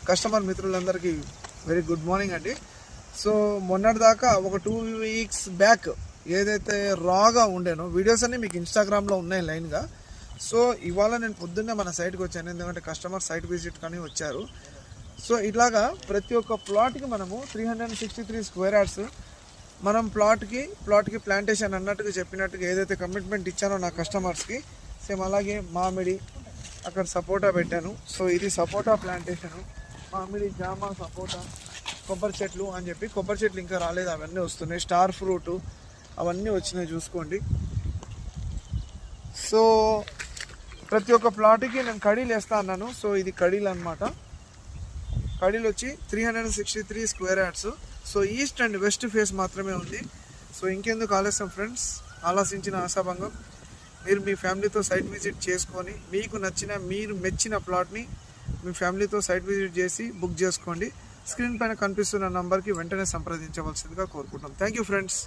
Customer మిత్రులందరికీ very good morning అండి. So మొన్నటిదాకా ఒక 2 వీక్స్ బ్యాక్ ఏదైతే రాగా ఉండేనో వీడియోస్ అన్నీ మీకు ఇన్స్టాగ్రామ్లో ఉన్నాయి లైన్గా. సో ఇవాళ నేను పొద్దున్నే మన సైట్కి వచ్చాను, ఎందుకంటే కస్టమర్ సైట్ విజిట్ కానీ వచ్చారు. సో ఇట్లాగా ప్రతి ఒక్క ప్లాట్కి మనము 363 స్క్వేర్ యార్డ్స్ మనం ప్లాట్కి ప్లాంటేషన్ అన్నట్టుగా చెప్పినట్టుగా ఏదైతే కమిట్మెంట్ ఇచ్చానో నా కస్టమర్స్కి, సేమ్ అలాగే మామిడి అక్కడ సపోటా పెట్టాను. సో ఇది సపోటా ప్లాంటేషను, మామిడి, జామ, సపోటా, కొబ్బరి చెట్లు అని చెప్పి. కొబ్బరి చెట్లు ఇంకా రాలేదు, అవన్నీ వస్తున్నాయి. స్టార్ ఫ్రూట్ అవన్నీ వచ్చినాయి చూసుకోండి. సో ప్రతి ఒక్క ప్లాట్కి నేను కడీలు వేస్తా అన్నాను. సో ఇది కడీలు అనమాట. కడీలు వచ్చి 363 square yards. So east and west face మాత్రమే ఉంది. సో ఇంకెందుకు ఆలస్యం ఫ్రెండ్స్, ఆలోచించిన ఆశాభంగం. మీరు మీ ఫ్యామిలీతో సైట్ విజిట్ చేసుకొని మీకు నచ్చిన మీరు మెచ్చిన ప్లాట్ని మీ ఫ్యామిలీతో సైట్ విజిట్ చేసి బుక్ చేసుకోండి. స్క్రీన్ పైన కనిపిస్తున్న నంబర్కి వెంటనే సంప్రదించవలసిందిగా కోరుకుంటాం. Thank you friends.